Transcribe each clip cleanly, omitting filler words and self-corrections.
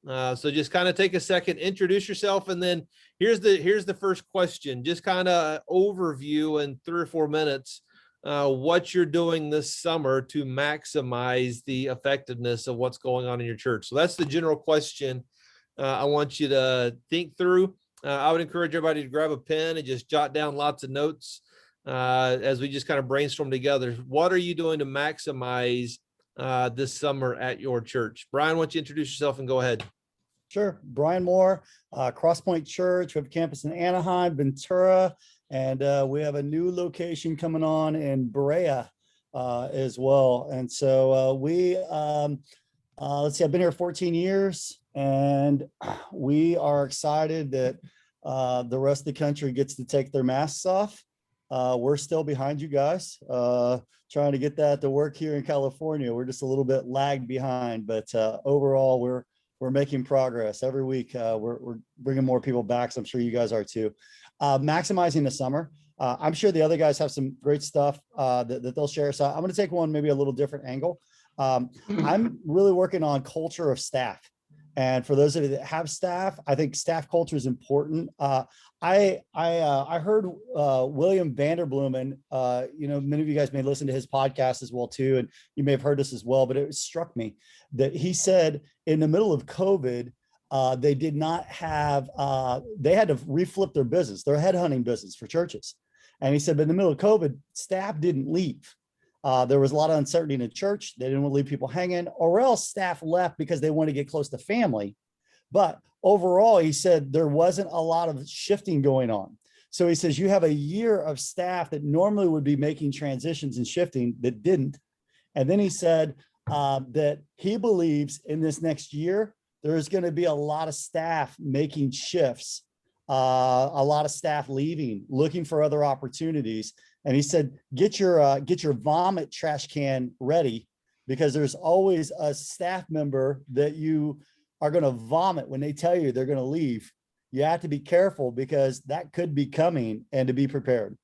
So just kind of take a second, introduce yourself, and then here's the first question. Just kind of overview in 3 or 4 minutes what you're doing this summer to maximize the effectiveness of what's going on in your church. So that's the general question I want you to think through. I would encourage everybody to grab a pen and just jot down lots of notes as we just kind of brainstorm together. What are you doing to maximize this summer at your church? Brian, why don't you introduce yourself and go ahead? Sure. Brian Moore, Crosspoint Church. We have a campus in Anaheim, Ventura, and we have a new location coming on in Berea as well. And so let's see, I've been here 14 years, and we are excited that the rest of the country gets to take their masks off. We're still behind you guys, trying to get that to work here in California. We're just a little bit lagged behind, but overall, we're making progress every week. We're bringing more people back, so I'm sure you guys are too. Maximizing the summer. I'm sure the other guys have some great stuff that they'll share. So I'm going to take one maybe a little different angle. I'm really working on culture of staff. And for those of you that have staff, I think staff culture is important. I heard William Vanderbloemen, many of you guys may listen to his podcast as well too, and you may have heard this as well, but it struck me that he said in the middle of COVID, they did not have, they had to reflip their business, their headhunting business for churches. And he said, but in the middle of COVID, staff didn't leave. There was a lot of uncertainty in the church. They didn't want to leave people hanging, or else staff left because they wanted to get close to family. But overall, he said there wasn't a lot of shifting going on. So he says you have a year of staff that normally would be making transitions and shifting that didn't. And then he said that he believes in this next year, there's going to be a lot of staff making shifts, a lot of staff leaving, looking for other opportunities. And he said, get your vomit trash can ready, because there's always a staff member that you are going to vomit when they tell you they're going to leave. You have to be careful because that could be coming, and to be prepared.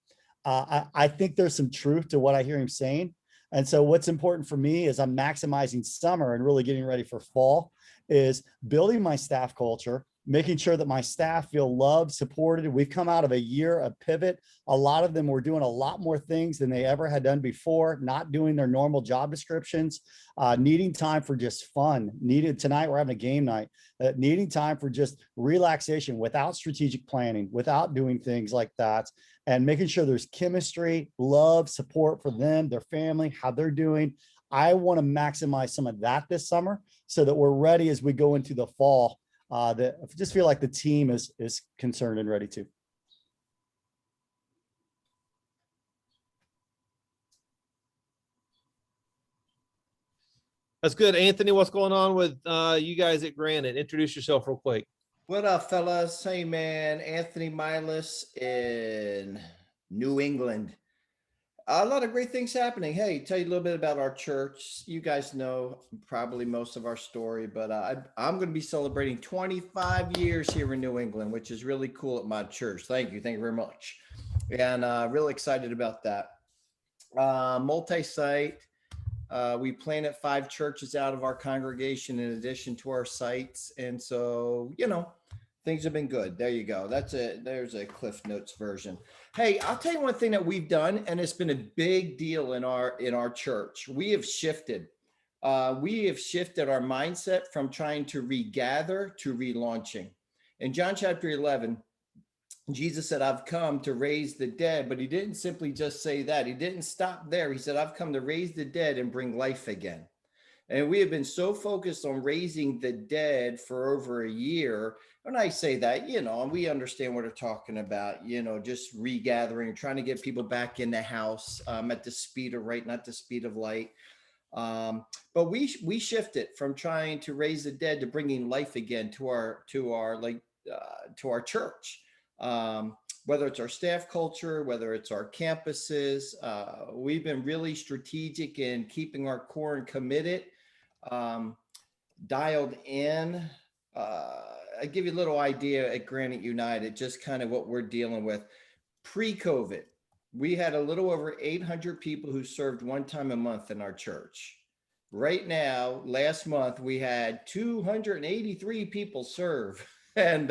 I think there's some truth to what I hear him saying. And so what's important for me is I'm maximizing summer and really getting ready for fall, is building my staff culture, making sure that my staff feel loved, supported. We've come out of a year of pivot. A lot of them were doing a lot more things than they ever had done before, not doing their normal job descriptions, needing time for just fun. Tonight, we're having a game night, needing time for just relaxation without strategic planning, without doing things like that, and making sure there's chemistry, love, support for them, their family, how they're doing. I want to maximize some of that this summer so that we're ready as we go into the fall. That I just feel like the team is concerned and ready to. That's good. Anthony, what's going on with you guys at Granite? Introduce yourself real quick. What up, fellas? Hey, man, Anthony Milas in New England. A lot of great things happening. Hey, tell you a little bit about our church. You guys know probably most of our story, but I'm going to be celebrating 25 years here in New England, which is really cool at my church. Thank you very much. And really excited about that. Multi-site. We planted 5 churches out of our congregation in addition to our sites. And so, things have been good. There you go. There's a Cliff Notes version. Hey, I'll tell you one thing that we've done, and it's been a big deal in our church. We have shifted. We have shifted our mindset from trying to regather to relaunching. In John chapter 11, Jesus said, I've come to raise the dead, but he didn't simply just say that. He didn't stop there. He said, I've come to raise the dead and bring life again. And we have been so focused on raising the dead for over a year. When I say that, and we understand what they're talking about, just regathering, trying to get people back in the house at the speed of right, not the speed of light. But we shifted from trying to raise the dead to bringing life again to our church. Whether it's our staff culture, whether it's our campuses, we've been really strategic in keeping our core and committed, dialed in. I give you a little idea at Granite United, just kind of what we're dealing with. Pre-COVID, we had a little over 800 people who served one time a month in our church. right now, last month, we had 283 people serve. And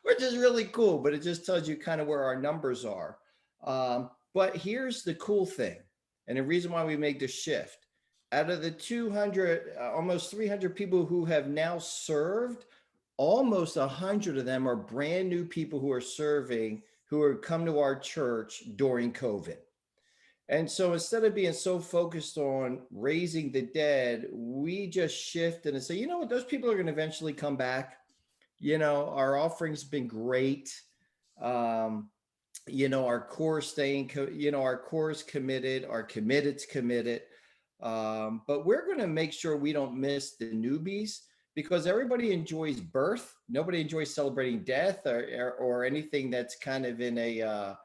which is really cool, but it just tells you kind of where our numbers are. But here's the cool thing, and the reason why we made the shift. Out of the 200, almost 300 people who have now served, almost 100 of them are brand new people who are serving, who are come to our church during COVID. And so instead of being so focused on raising the dead, we just shifted and say, you know what, those people are going to eventually come back. You know, our offering's been great. Um, you know, our core staying, you know, our core is committed, our committed's committed. But we're going to make sure we don't miss the newbies, because everybody enjoys birth. Nobody enjoys celebrating death or anything that's kind of in a,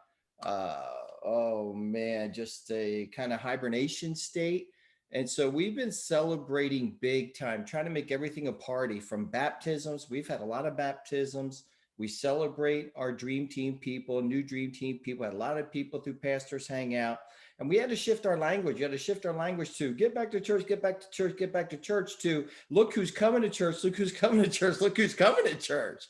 oh man, just a kind of hibernation state. And so we've been celebrating big time, trying to make everything a party, from baptisms. We've had a lot of baptisms. We celebrate our dream team people, new dream team people, had a lot of people through pastors hangout. And we had to shift our language. You had to shift our language to get back to church, get back to church, get back to church, to look who's coming to church, look who's coming to church, look who's coming to church.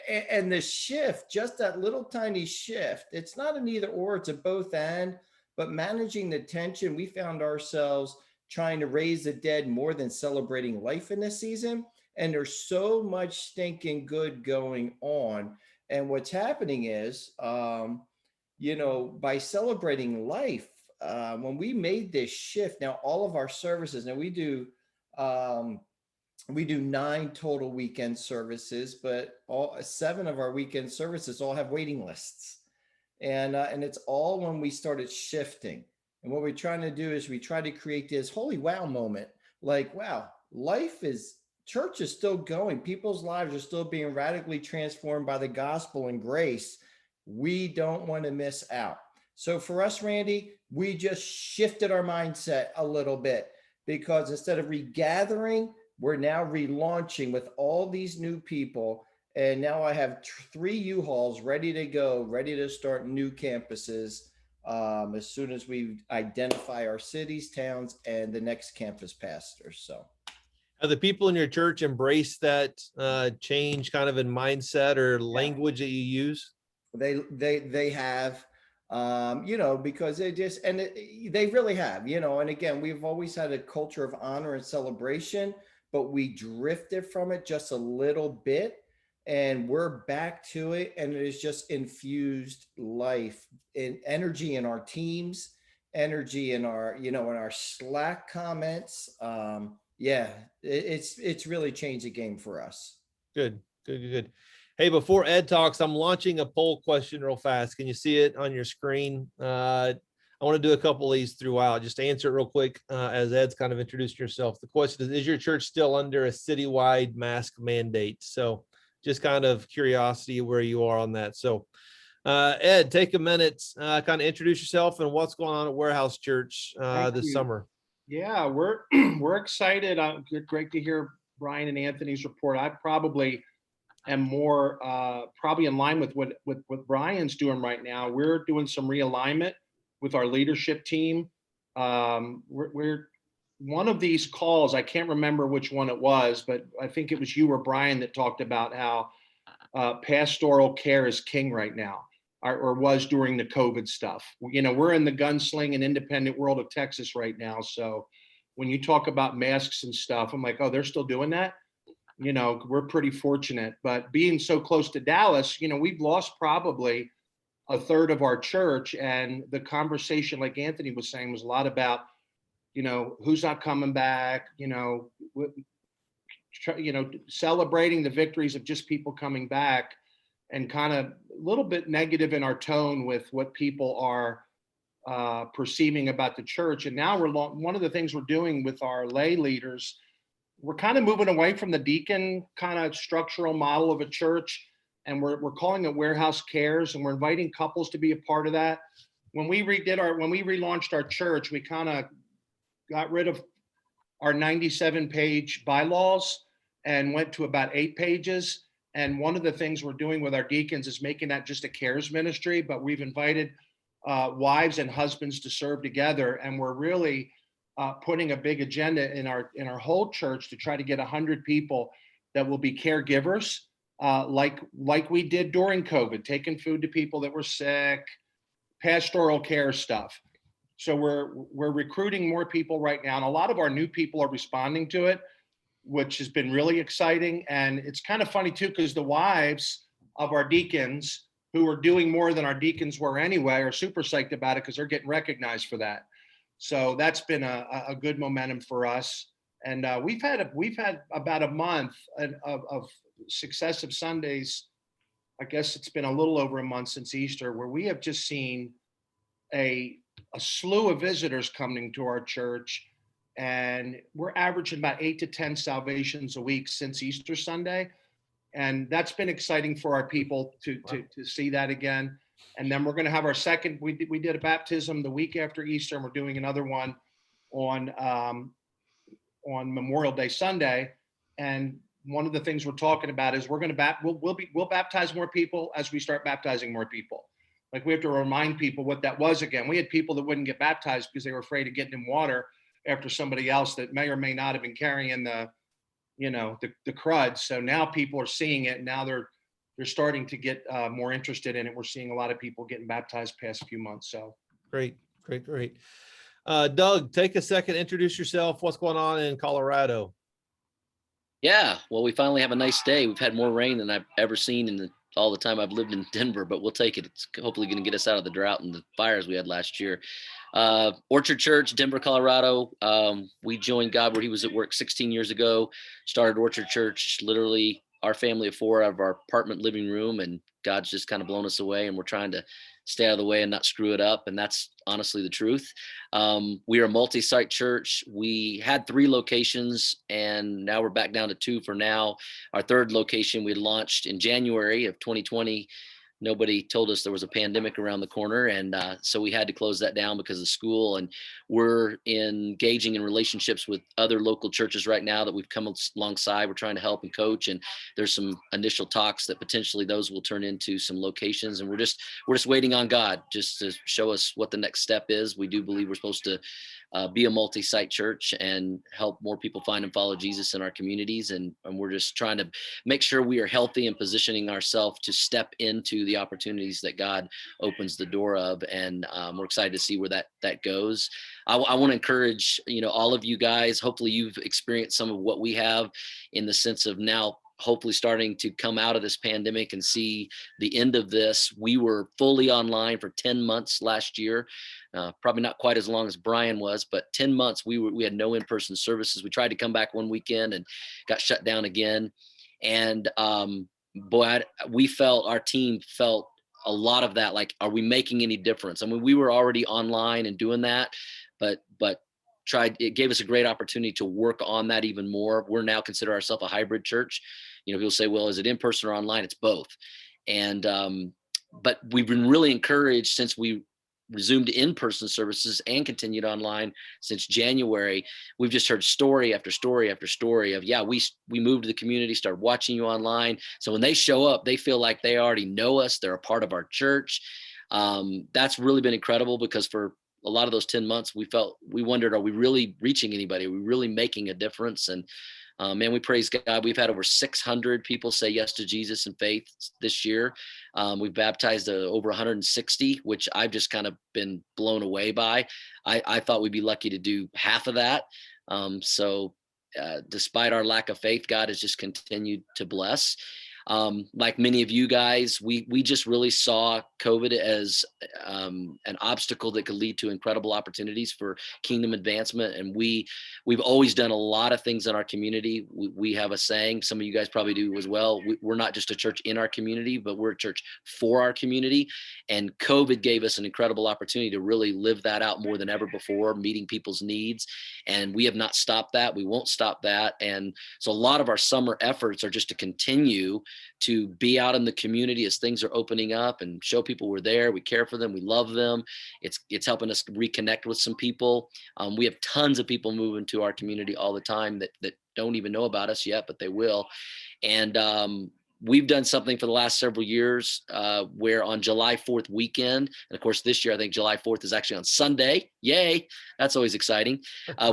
And the shift, just that little tiny shift, it's not an either or, it's a both and. But managing the tension, we found ourselves trying to raise the dead more than celebrating life in this season. And there's so much stinking good going on. And what's happening is, you know, by celebrating life, when we made this shift, now all of our services, now we do 9 total weekend services, but all 7 of our weekend services all have waiting lists. And it's all when we started shifting. And what we're trying to do is we try to create this holy wow moment. Like, wow, church is still going. People's lives are still being radically transformed by the gospel and grace. We don't want to miss out. So for us, Randy, we just shifted our mindset a little bit, because instead of regathering, we're now relaunching with all these new people. And now I have 3 U-Hauls ready to go, ready to start new campuses as soon as we identify our cities, towns, and the next campus pastors. So Have the people in your church embraced that change kind of in mindset or language that you use? They have, you know, because they really have, you know. And again, we've always had a culture of honor and celebration, but we drifted from it just a little bit, and we're back to it. And it has just infused life and energy in our teams, energy in our, you know, in our Slack comments. Yeah, it's really changed the game for us. Good. Hey, before Ed talks, I'm launching a poll question real fast. Can you see it on your screen? I want to do a couple of these throughout. Just answer it real quick as Ed's kind of introduced yourself. The question is your church still under a citywide mask mandate? So just kind of curiosity where you are on that. So Ed, take a minute, kind of introduce yourself and what's going on at Warehouse Church this summer. Yeah, we're we're excited. Great to hear Brian and Anthony's report. I probably am more probably in line with what Brian's doing right now. We're doing some realignment with our leadership team. We're one of these calls, I can't remember which one it was, but I think it was you or Brian that talked about how pastoral care is king right now, or was during the COVID stuff. You know, we're in the gunsling and independent world of Texas right now. So when you talk about masks and stuff, I'm like, oh, they're still doing that? You know, we're pretty fortunate. But being so close to Dallas, you know, we've lost probably a third of our church. And the conversation, like Anthony was saying, was a lot about, you know, who's not coming back, you know, celebrating the victories of just people coming back, and kind of a little bit negative in our tone with what people are perceiving about the church. And now one of the things we're doing with our lay leaders, we're kind of moving away from the deacon kind of structural model of a church, and we're calling it Warehouse Cares, and we're inviting couples to be a part of that. When we relaunched our church, we kind of got rid of our 97-page bylaws and went to about 8 pages. And one of the things we're doing with our deacons is making that just a cares ministry, but we've invited wives and husbands to serve together. And we're really putting a big agenda in our whole church to try to get 100 people that will be caregivers, like we did during COVID, taking food to people that were sick, pastoral care stuff. So we're recruiting more people right now, and a lot of our new people are responding to it, which has been really exciting. And it's kind of funny too, because the wives of our deacons, who are doing more than our deacons were anyway, are super psyched about it because they're getting recognized for that. So that's been a good momentum for us. And we've had about a month of successive Sundays. I guess it's been a little over a month since Easter, where we have just seen a slew of visitors coming to our church, and we're averaging about 8 to 10 salvations a week since Easter Sunday. And that's been exciting for our people to see that again. And then we're going to have our second, we did a baptism the week after Easter, and we're doing another one on Memorial Day Sunday. And one of the things we're talking about is we'll baptize more people as we start baptizing more people. Like, we have to remind people what that was again. We had people that wouldn't get baptized because they were afraid of getting in water after somebody else that may or may not have been carrying the crud. So now people are seeing it, and now they're starting to get more interested in it. We're seeing a lot of people getting baptized past few months. So Great. Doug, take a second, introduce yourself. What's going on in Colorado? Yeah, well, we finally have a nice day. We've had more rain than I've ever seen in all the time I've lived in Denver, but we'll take it. It's hopefully going to get us out of the drought and the fires we had last year. Orchard Church, Denver, Colorado. We joined God where he was at work 16 years ago, started Orchard Church, literally our family of 4 out of our apartment living room, and God's just kind of blown us away, and we're trying to stay out of the way and not screw it up. And that's honestly the truth. We are a multi-site church. We had 3 locations, and now we're back down to 2 for now. Our 3rd location we launched in January of 2020. Nobody told us there was a pandemic around the corner. And so we had to close that down because of school. And we're engaging in relationships with other local churches right now that we've come alongside. We're trying to help and coach. And there's some initial talks that potentially those will turn into some locations. And we're just waiting on God just to show us what the next step is. We do believe we're supposed to be a multi-site church and help more people find and follow Jesus in our communities. And we're just trying to make sure we are healthy and positioning ourselves to step into the opportunities that God opens the door of. And we're excited to see where that goes. I want to encourage, all of you guys, hopefully you've experienced some of what we have, in the sense of now hopefully starting to come out of this pandemic and see the end of this. We were fully online for 10 months last year. Probably not quite as long as Brian was, but 10 months we had no in-person services. We tried to come back one weekend and got shut down again. And our team felt a lot of that. Like, are we making any difference? I mean, we were already online and doing that, but it gave us a great opportunity to work on that even more. We're now consider ourselves a hybrid church. People say, well, is it in person or online? It's both. And but we've been really encouraged since we resumed in-person services and continued online since January. We've just heard story after story after story of, we moved to the community, started watching you online. So when they show up, they feel like they already know us. They're a part of our church. That's really been incredible, because for a lot of those 10 months, we wondered, are we really reaching anybody? Are we really making a difference? And man, we praise God. We've had over 600 people say yes to Jesus and faith this year. We've baptized over 160, which I've just kind of been blown away by. I thought we'd be lucky to do half of that. So despite our lack of faith, God has just continued to bless. Like many of you guys, we just really saw COVID as an obstacle that could lead to incredible opportunities for kingdom advancement. And we've always done a lot of things in our community. We have a saying, some of you guys probably do as well. We're not just a church in our community, but we're a church for our community. And COVID gave us an incredible opportunity to really live that out more than ever before, meeting people's needs. And we have not stopped that. We won't stop that. And so a lot of our summer efforts are just to continue to be out in the community as things are opening up and show people we're there. We care for them. We love them. It's helping us reconnect with some people. We have tons of people moving to our community all the time that don't even know about us yet, but they will. And we've done something for the last several years where on July 4th weekend, and of course this year I think July 4th is actually on Sunday. Yay, that's always exciting.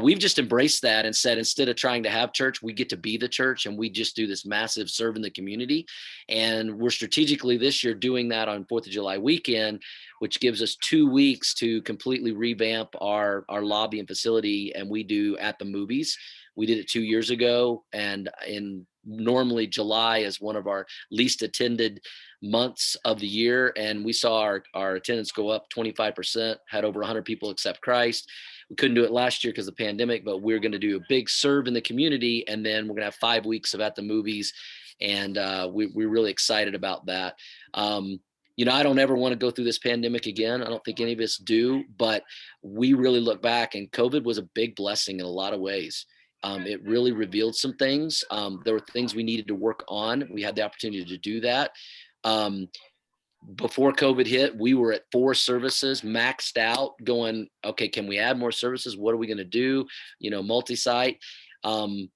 We've just embraced that and said instead of trying to have church, we get to be the church, and we just do this massive serve in the community. And we're strategically this year doing that on 4th of July weekend, which gives us 2 weeks to completely revamp our lobby and facility. And we do at the movies. We did it 2 years ago, and normally July is one of our least attended months of the year, and we saw our attendance go up 25%, had over 100 people accept Christ. We couldn't do it last year because of the pandemic, but we're going to do a big serve in the community, and then we're going to have 5 weeks of at the movies, and we're really excited about that. I don't ever want to go through this pandemic again. I don't think any of us do, but we really look back, and COVID was a big blessing in a lot of ways. It really revealed some things. There were things we needed to work on. We had the opportunity to do that. Before COVID hit, we were at 4 services, maxed out, going, okay, can we add more services? What are we going to do? Multi-site. We're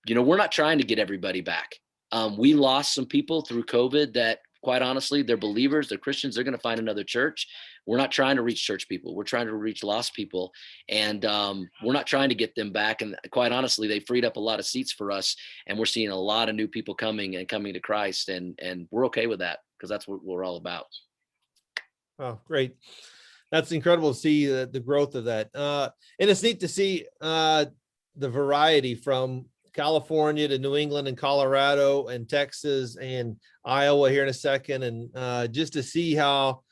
not trying to get everybody back. We lost some people through COVID that, quite honestly, they're believers, they're Christians, they're going to find another church. We're not trying to reach church people. We're trying to reach lost people. And we're not trying to get them back. And quite honestly, they freed up a lot of seats for us. And we're seeing a lot of new people coming to Christ. And we're okay with that because that's what we're all about. Oh, great. That's incredible to see the growth of that. And it's neat to see the variety from California to New England and Colorado and Texas and Iowa here in a second. And just to see how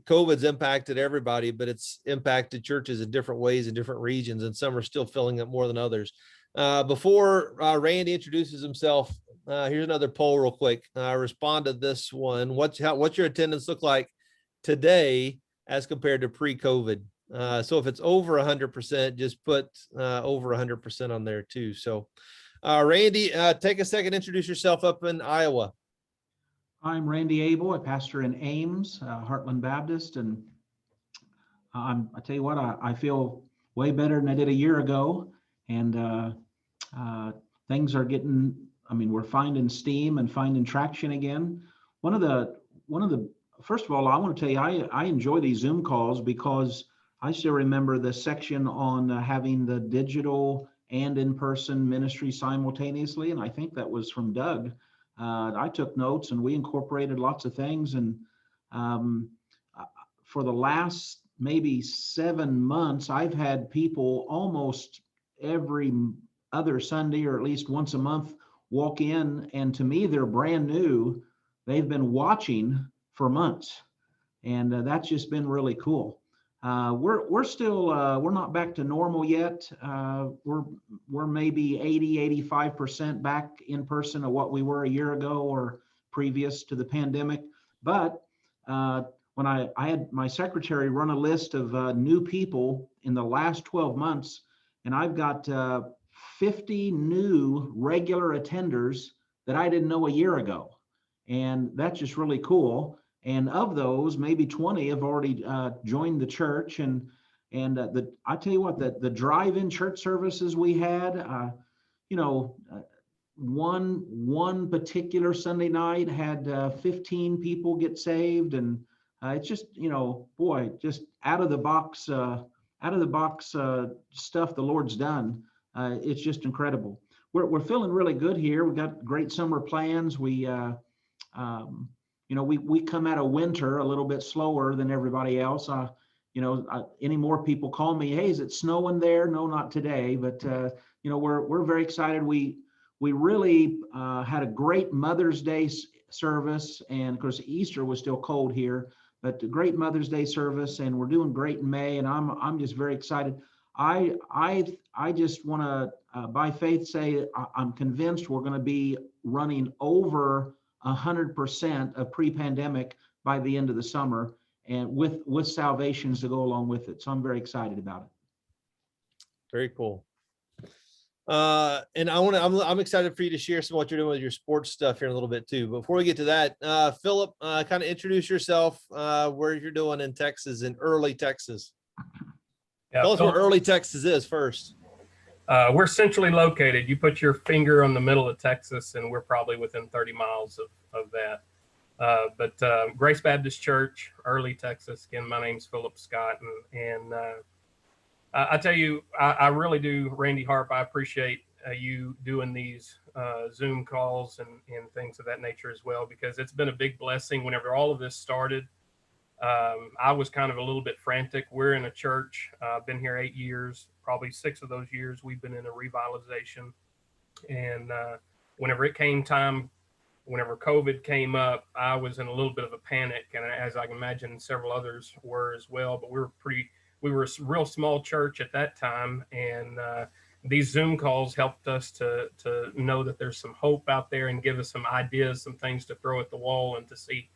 COVID's impacted everybody, but it's impacted churches in different ways in different regions, and some are still filling up more than others. Before Randy introduces himself, here's another poll real quick. Respond to this one. What's your attendance look like today as compared to pre-COVID? So if it's over 100%, just put over 100% on there too. So Randy, take a second, introduce yourself up in Iowa. I'm Randy Abel. I pastor in Ames, Heartland Baptist, and I tell you what, I feel way better than I did a year ago, and things are getting. We're finding steam and finding traction again. One of the first of all, I want to tell you, I enjoy these Zoom calls because I still remember the section on having the digital and in-person ministry simultaneously, and I think that was from Doug. I took notes and we incorporated lots of things. And for the last maybe 7 months, I've had people almost every other Sunday or at least once a month walk in. And to me, they're brand new. They've been watching for months. And that's just been really cool. We're still, we're not back to normal yet. We're maybe 80-85% back in person of what we were a year ago or previous to the pandemic. But when I had my secretary run a list of new people in the last 12 months, and I've got 50 new regular attenders that I didn't know a year ago. And that's just really cool. And of those, maybe 20 have already joined the church. And I tell you what, the drive-in church services we had, one particular Sunday night had 15 people get saved, and it's just just out of the box stuff the Lord's done. It's just incredible. We're feeling really good here. We got great summer plans. We come out of winter a little bit slower than everybody else. Any more people call me, hey, is it snowing there? No, not today, but we're very excited. We really had a great Mother's Day service, and of course Easter was still cold here, but a great Mother's Day service, and we're doing great in May, and I'm just very excited. I just want to by faith say I'm convinced we're going to be running over 100% of pre-pandemic by the end of the summer, and with salvations to go along with it. So I'm very excited about it. Very cool. And I'm excited for you to share some of what you're doing with your sports stuff here in a little bit too. Before we get to that, Philip, kind of introduce yourself, where you're doing in Texas, in early Texas. Yeah, Tell us where early Texas is first. We're centrally located. You put your finger on the middle of Texas, and we're probably within 30 miles of that. But Grace Baptist Church, Early, Texas. Again, my name's Philip Scott, and I tell you, I really do, Randy Harp. I appreciate you doing these Zoom calls and things of that nature as well, because it's been a big blessing. Whenever all of this started, I was kind of a little bit frantic. We're in a church. I've been here 8 years. Probably 6 of those years we've been in a revitalization. And whenever it came time, whenever COVID came up, I was in a little bit of a panic, and as I can imagine, several others were as well. But we were a real small church at that time, and these Zoom calls helped us to know that there's some hope out there and give us some ideas, some things to throw at the wall and to see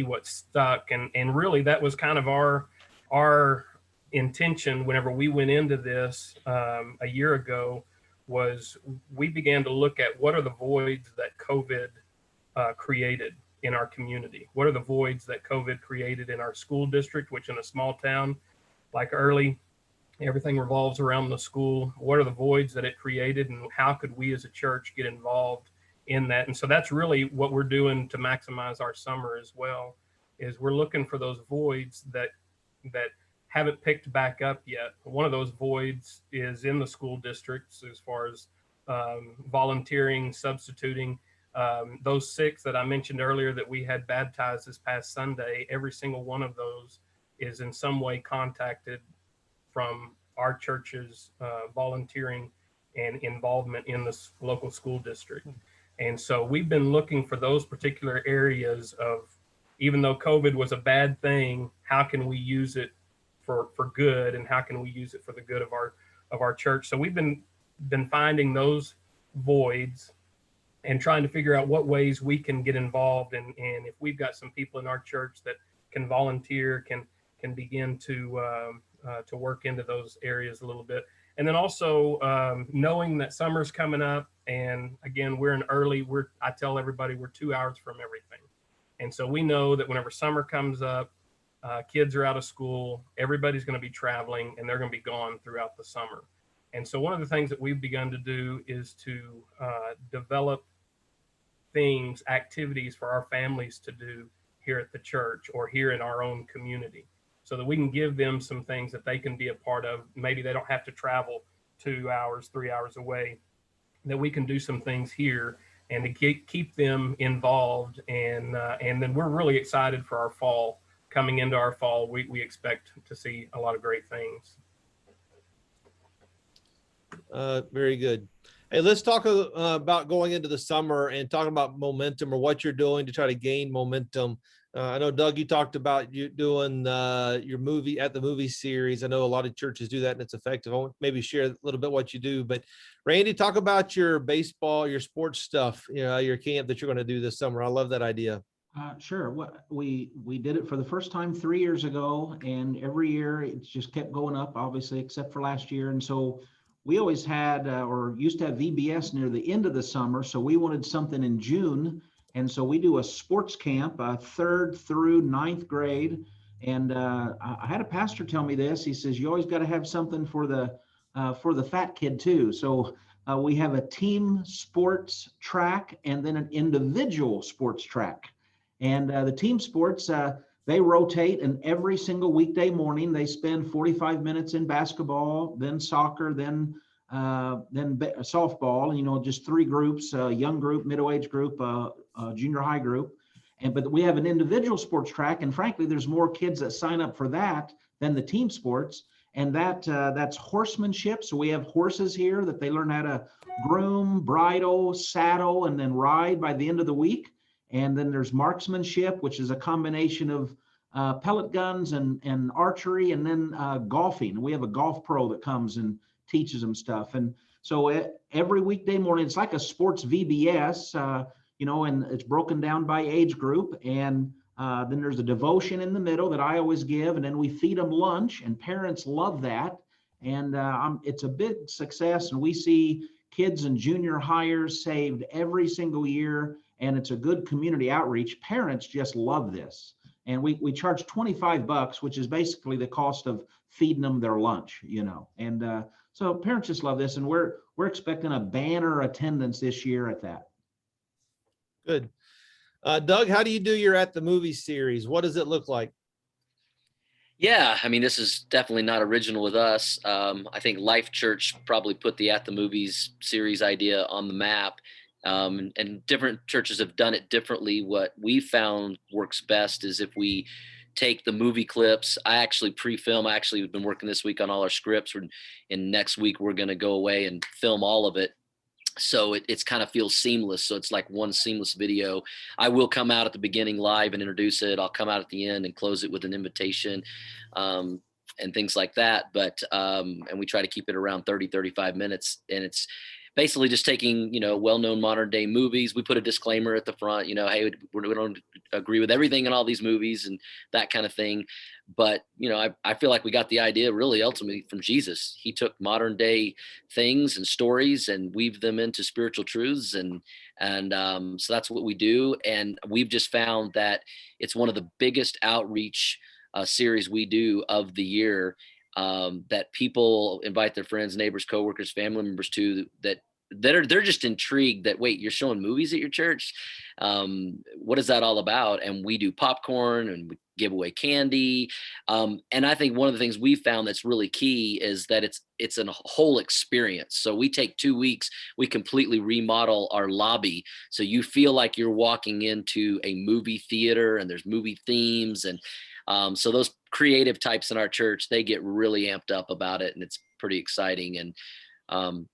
what stuck. And really that was kind of our intention whenever we went into this a year ago, was we began to look at what are the voids that COVID created in our community. What are the voids that COVID created in our school district, which in a small town like Early, everything revolves around the school. What are the voids that it created, and how could we as a church get involved in that? And so that's really what we're doing to maximize our summer as well, is we're looking for those voids that haven't picked back up yet. One of those voids is in the school districts as far as volunteering, substituting. Those 6 that I mentioned earlier that we had baptized this past Sunday, every single one of those is in some way contacted from our church's volunteering and involvement in the local school district. And so we've been looking for those particular areas of, even though COVID was a bad thing, how can we use it for good, and how can we use it for the good of our church? So we've been finding those voids and trying to figure out what ways we can get involved. And if we've got some people in our church that can volunteer, can begin to work into those areas a little bit. And then also knowing that summer's coming up, and again, we're in Early, I tell everybody we're 2 hours from everything. And so we know that whenever summer comes up, kids are out of school, everybody's going to be traveling, and they're going to be gone throughout the summer. And so one of the things that we've begun to do is to develop activities for our families to do here at the church or here in our own community, so that we can give them some things that they can be a part of. Maybe they don't have to travel 2 hours, 3 hours away, that we can do some things here and to keep them involved. And then we're really excited for our fall. Coming into our fall, we expect to see a lot of great things. Very good. Hey, let's talk about going into the summer and talking about momentum, or what you're doing to try to gain momentum. I know, Doug, you talked about you doing your movie at the movie series. I know a lot of churches do that and it's effective. I want maybe share a little bit what you do, but Randy, talk about your baseball, your sports stuff, your camp that you're going to do this summer. I love that idea. Sure. We did it for the first time 3 years ago, and every year it's just kept going up, obviously, except for last year. And so we always had, or used to have VBS near the end of the summer. So we wanted something in June. And so we do a sports camp, 3rd through 9th grade. And I had a pastor tell me this. He says, you always got to have something for the fat kid too. So we have a team sports track and then an individual sports track. And the team sports, they rotate, and every single weekday morning they spend 45 minutes in basketball, then soccer, then softball. Just 3 groups: young group, middle age group, junior high group. But we have an individual sports track, and frankly, there's more kids that sign up for that than the team sports. And that's horsemanship. So we have horses here that they learn how to groom, bridle, saddle, and then ride by the end of the week. And then there's marksmanship, which is a combination of pellet guns and archery, and then golfing. We have a golf pro that comes and teaches them stuff. And so every weekday morning, it's like a sports VBS, and it's broken down by age group. And then there's a devotion in the middle that I always give, and then we feed them lunch, and parents love that. And it's a big success, and we see kids and junior hires saved every single year. And it's a good community outreach. Parents just love this. And we charge $25, which is basically the cost of feeding them their lunch, And So parents just love this, and we're expecting a banner attendance this year at that. Good. Doug, how do you do your At the Movies series? What does it look like? Yeah, I mean, this is definitely not original with us. I think Life Church probably put the At the Movies series idea on the map. And different churches have done it differently. What we found works best is if we take the movie clips. I actually pre-film. I actually have been working this week on all our scripts, and next week we're going to go away and film all of it. So it's kind of feels seamless. So it's like one seamless video. I will come out at the beginning live and introduce it. I'll come out at the end and close it with an invitation, and things like that. But, and we try to keep it around 30, 35 minutes. And it's basically just taking, well-known modern day movies. We put a disclaimer at the front, hey, we don't agree with everything in all these movies and that kind of thing. But, I feel like we got the idea really ultimately from Jesus. He took modern day things and stories and weaved them into spiritual truths. And so that's what we do. And we've just found that it's one of the biggest outreach series we do of the year, that people invite their friends, neighbors, coworkers, family members to, they're just intrigued that, wait, you're showing movies at your church? What is that all about? And we do popcorn and we give away candy. And I think one of the things we found that's really key is that it's a whole experience. So we take 2 weeks, we completely remodel our lobby. So you feel like you're walking into a movie theater and there's movie themes. And so those creative types in our church, they get really amped up about it, and it's pretty exciting. And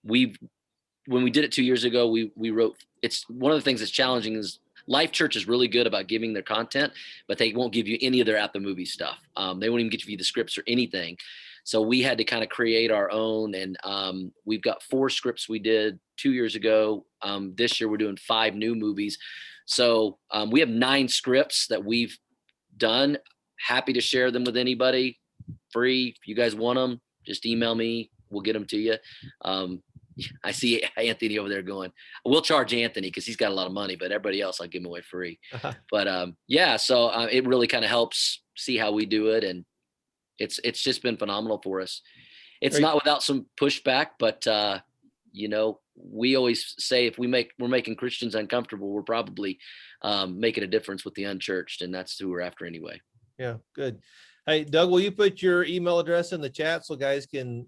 when we did it 2 years ago, we wrote, it's one of the things that's challenging is Life Church is really good about giving their content, but they won't give you any of their at the movie stuff. They won't even get you the scripts or anything. So we had to kind of create our own, and we've got 4 scripts we did 2 years ago. This year we're doing 5 new movies. So we have 9 scripts that we've done. Happy to share them with anybody, free. If you guys want them, just email me. We'll get them to you. I see Anthony over there going, we'll charge Anthony because he's got a lot of money, but everybody else I'll give him away free. But yeah, so it really kind of helps see how we do it. And it's just been phenomenal for us. It's not without some pushback, but we always say if we're making Christians uncomfortable, we're probably making a difference with the unchurched, and that's who we're after anyway. Yeah, good. Hey, Doug, will you put your email address in the chat so guys can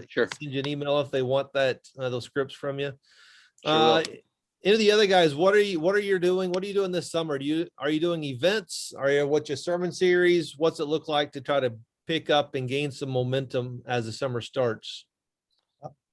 Sure. send you an email if they want that those scripts from you? Sure will. Any of the other guys, what are you doing? What are you doing this summer? Are you doing events? What's your sermon series? What's it look like to try to pick up and gain some momentum as the summer starts?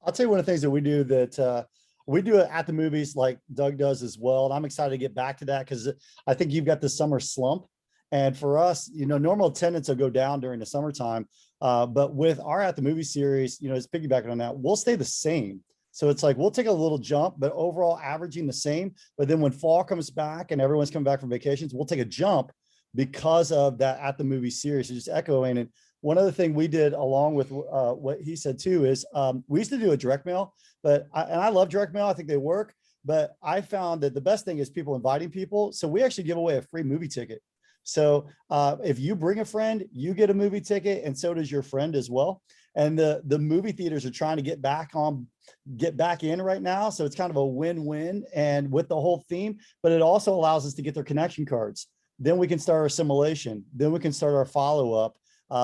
I'll tell you one of the things that we do that we do it at the movies like Doug does as well. And I'm excited to get back to that because I think you've got the summer slump. And for us, normal attendance will go down during the summertime. But with our At the Movie series, it's piggybacking on that, we'll stay the same. So it's like, we'll take a little jump, but overall averaging the same. But then when fall comes back and everyone's coming back from vacations, we'll take a jump because of that At the Movie series. So just echoing it. One other thing we did along with what he said too, is we used to do a direct mail, and I love direct mail. I think they work, but I found that the best thing is people inviting people. So we actually give away a free movie ticket. So if you bring a friend, you get a movie ticket, and so does your friend as well. And the movie theaters are trying to get back in right now. So it's kind of a win-win, and with the whole theme, but it also allows us to get their connection cards. Then we can start our assimilation. Then we can start our follow-up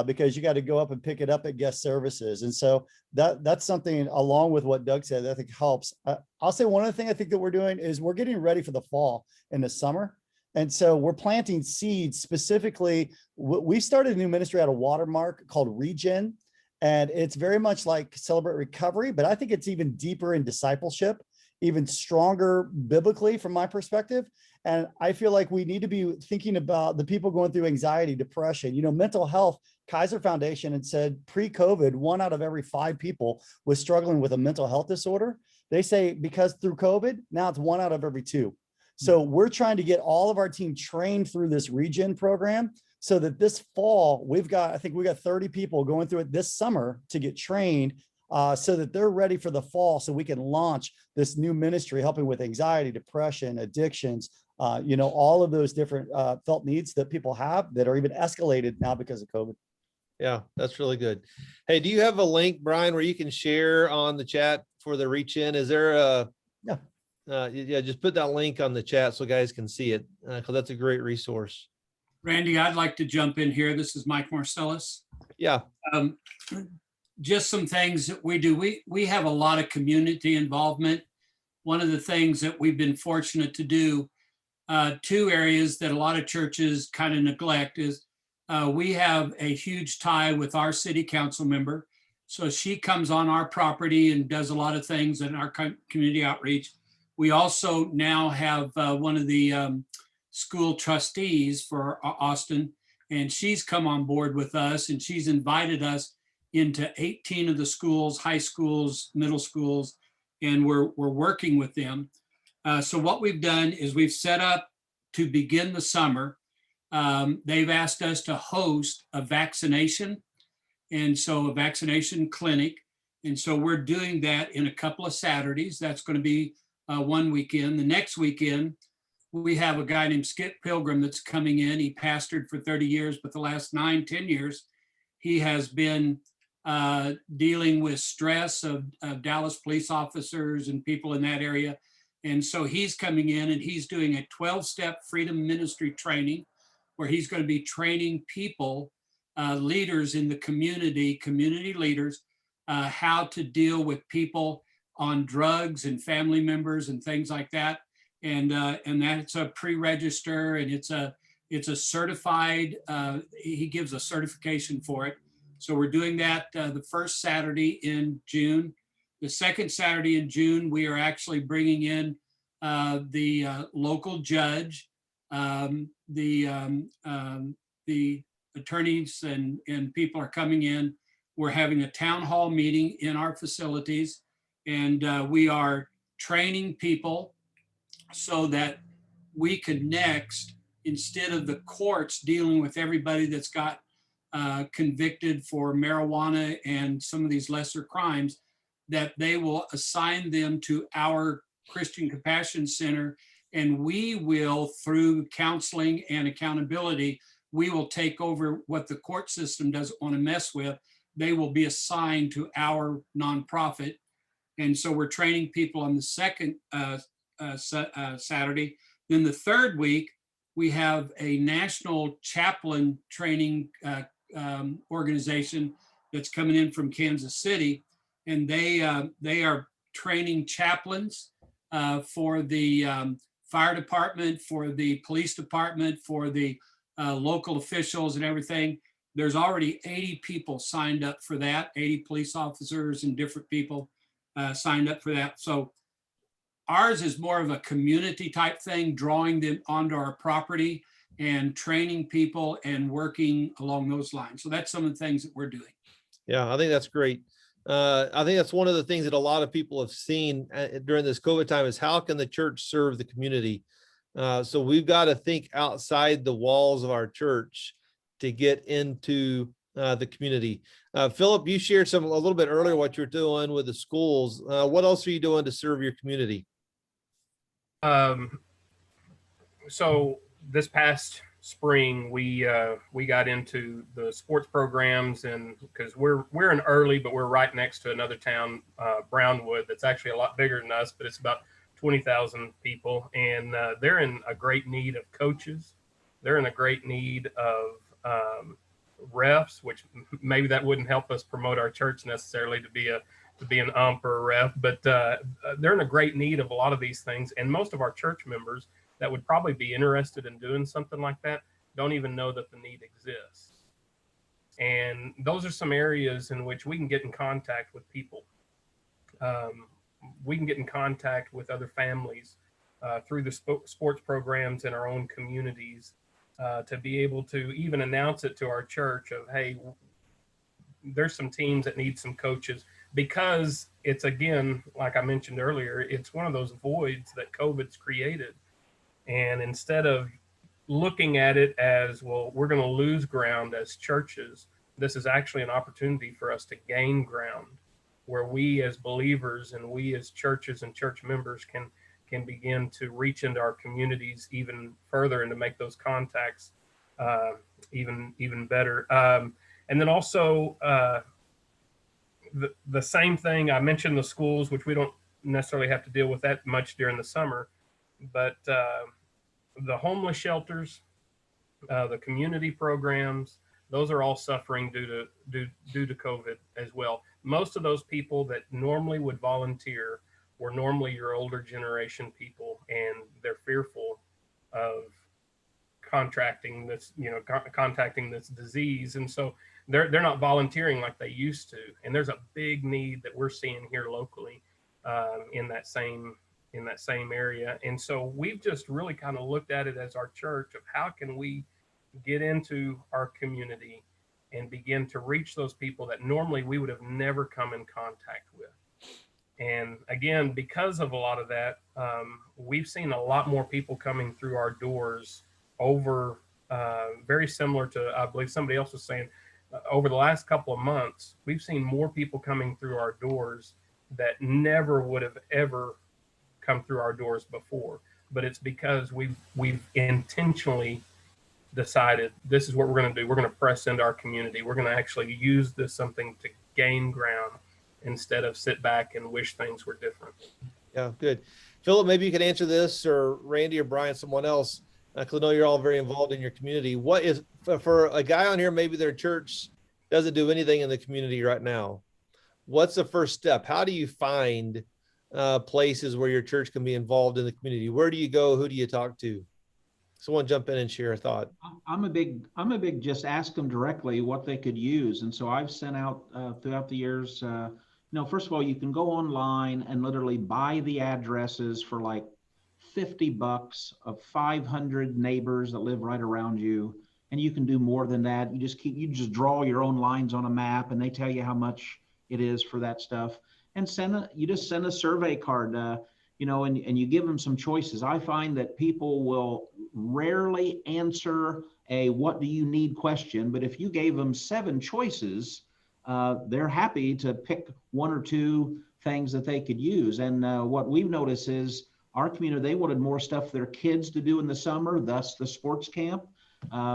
because you got to go up and pick it up at guest services. And so that's something along with what Doug said, that I think helps. I'll say one other thing I think that we're doing is we're getting ready for the fall and the summer. And so we're planting seeds specifically. We started a new ministry at a Watermark called Regen, and it's very much like Celebrate Recovery, but I think it's even deeper in discipleship, even stronger biblically from my perspective. And I feel like we need to be thinking about the people going through anxiety, depression, mental health. Kaiser Foundation had said pre-COVID, 1 out of every 5 people was struggling with a mental health disorder. They say because through COVID, now it's 1 out of every 2. So we're trying to get all of our team trained through this Regen program so that this fall, I think we got 30 people going through it this summer to get trained so that they're ready for the fall so we can launch this new ministry, helping with anxiety, depression, addictions, all of those different felt needs that people have that are even escalated now because of COVID. Yeah, that's really good. Hey, do you have a link, Brian, where you can share on the chat for the reach in? Is there a, Yeah. Yeah, just put that link on the chat so guys can see it, because that's a great resource. Randy, I'd like to jump in here. This is Mike Marcellus. Yeah. Just some things that we do. We have a lot of community involvement. One of the things that we've been fortunate to do, two areas that a lot of churches kind of neglect is we have a huge tie with our city council member. So she comes on our property and does a lot of things in our community outreach. We also now have one of the school trustees for Austin, and she's come on board with us, and she's invited us into 18 of the schools, high schools, middle schools, and we're working with them. So what we've done is we've set up to begin the summer. They've asked us to host a vaccination, and so a vaccination clinic. And so we're doing that in a couple of Saturdays. That's going to be one weekend. The next weekend, we have a guy named Skip Pilgrim that's coming in. He pastored for 30 years, but the last 9-10 years, he has been dealing with stress of Dallas police officers and people in that area. And so he's coming in and he's doing a 12-step freedom ministry training where he's going to be training people, leaders in the community leaders, how to deal with people on drugs and family members and things like that. And that's a pre-register, and it's a certified, he gives a certification for it. So we're doing that the first Saturday in June. The second Saturday in June, we are actually bringing in the local judge, the attorneys and people are coming in. We're having a town hall meeting in our facilities, and we are training people so that we could next, instead of the courts dealing with everybody that's got convicted for marijuana and some of these lesser crimes, that they will assign them to our Christian Compassion Center, and we will, through counseling and accountability, we will take over what the court system doesn't want to mess with. They will be assigned to our nonprofit. And so we're training people on the second Saturday. Then the third week, we have a national chaplain training organization that's coming in from Kansas City. And they are training chaplains for the fire department, for the police department, for the local officials and everything. There's already 80 people signed up for that, 80 police officers and different people signed up for that. So ours is more of a community type thing, drawing them onto our property and training people and working along those lines. So that's some of the things that we're doing. Yeah, I think that's great. I think that's one of the things that a lot of people have seen during this COVID time is how can the church serve the community? So we've got to think outside the walls of our church to get into the community. Philip, you shared a little bit earlier what you're doing with the schools. What else are you doing to serve your community? So this past spring, we got into the sports programs, and because we're in Early, but we're right next to another town, Brownwood, that's actually a lot bigger than us, but it's about 20,000 people, and they're in a great need of coaches. They're in a great need of refs, which maybe that wouldn't help us promote our church necessarily to be an ump or a ref, but they're in a great need of a lot of these things. And most of our church members that would probably be interested in doing something like that don't even know that the need exists. And those are some areas in which we can get in contact with people. We can get in contact with other families through the sports programs in our own communities to be able to even announce it to our church of, hey, there's some teams that need some coaches, because it's, again, like I mentioned earlier, it's one of those voids that COVID's created. And instead of looking at it as, well, we're going to lose ground as churches, this is actually an opportunity for us to gain ground, where we as believers and we as churches and church members can begin to reach into our communities even further and to make those contacts even better. And then also the same thing, I mentioned the schools, which we don't necessarily have to deal with that much during the summer, but the homeless shelters, the community programs, those are all suffering due to COVID as well. Most of those people that normally would volunteer were normally your older generation people, and they're fearful of contracting this, contacting this disease. And so they're not volunteering like they used to. And there's a big need that we're seeing here locally in that same area. And so we've just really kind of looked at it as our church of how can we get into our community and begin to reach those people that normally we would have never come in contact with. And again, because of a lot of that, we've seen a lot more people coming through our doors over, very similar to, I believe somebody else was saying, over the last couple of months, we've seen more people coming through our doors that never would have ever come through our doors before. But it's because we've intentionally decided this is what we're going to do. We're going to press into our community. We're going to actually use this something to gain ground instead of sit back and wish things were different. Yeah, good. Philip, maybe you can answer this, or Randy or Brian, someone else, because I know you're all very involved in your community. What is, for a guy on here, maybe their church doesn't do anything in the community right now, what's the first step? How do you find places where your church can be involved in the community? Where do you go? Who do you talk to? Someone jump in and share a thought. I'm a big just ask them directly what they could use. And so I've sent out throughout the years, first of all, you can go online and literally buy the addresses for like $50 of 500 neighbors that live right around you. And you can do more than that. You just draw your own lines on a map and they tell you how much it is for that stuff. And you just send a survey card, and you give them some choices. I find that people will rarely answer a "what do you need" question, but if you gave them 7 choices, they're happy to pick 1 or 2 things that they could use. And what we've noticed is our community, they wanted more stuff for their kids to do in the summer, thus the sports camp.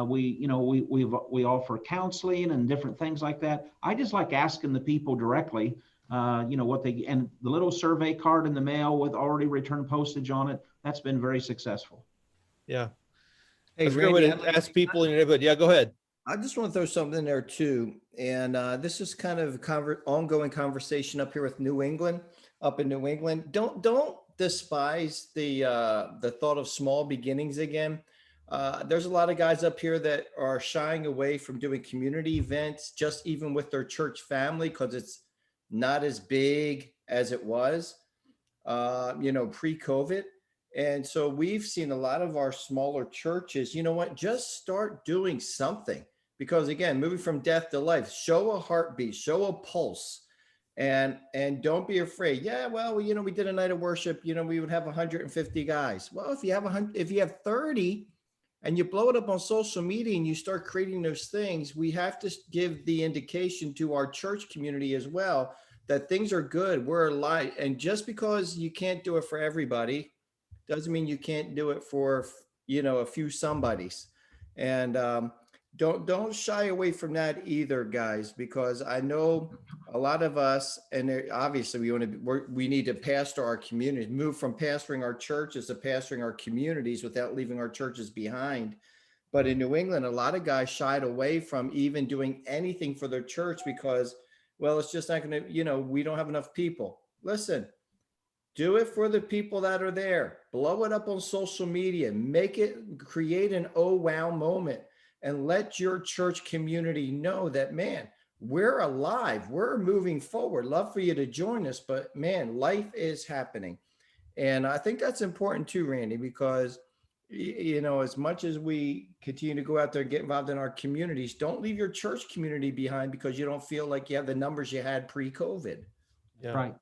We offer counseling and different things like that. I just like asking the people directly, what they, and the little survey card in the mail with already returned postage on it, that's been very successful. Yeah. Hey, That's a good way Randy, to ask people in your neighborhood. Yeah, go ahead. I just want to throw something in there too. And this is kind of ongoing conversation up here with New England, up in New England. Don't despise the thought of small beginnings again. There's a lot of guys up here that are shying away from doing community events, just even with their church family, because it's not as big as it was, pre-COVID. And so we've seen a lot of our smaller churches, just start doing something, because again, moving from death to life, show a heartbeat, show a pulse, and don't be afraid. Yeah, well, we did a night of worship, we would have 150 guys. Well, if you have 30 and you blow it up on social media and you start creating those things, we have to give the indication to our church community as well that things are good. We're alive. And just because you can't do it for everybody doesn't mean you can't do it for, a few somebodies. And don't shy away from that either, guys, because I know a lot of us, and obviously we need to pastor our communities, move from pastoring our churches to pastoring our communities without leaving our churches behind. But in New England, a lot of guys shied away from even doing anything for their church because, well, it's just not going to, we don't have enough people. Listen, do it for the people that are there. Blow it up on social media. Create an oh wow moment, and let your church community know that, man, we're alive. We're moving forward. Love for you to join us, but man, life is happening. And I think that's important too, Randy, because, as much as we continue to go out there and get involved in our communities, don't leave your church community behind because you don't feel like you have the numbers you had pre-COVID. Yeah. Right.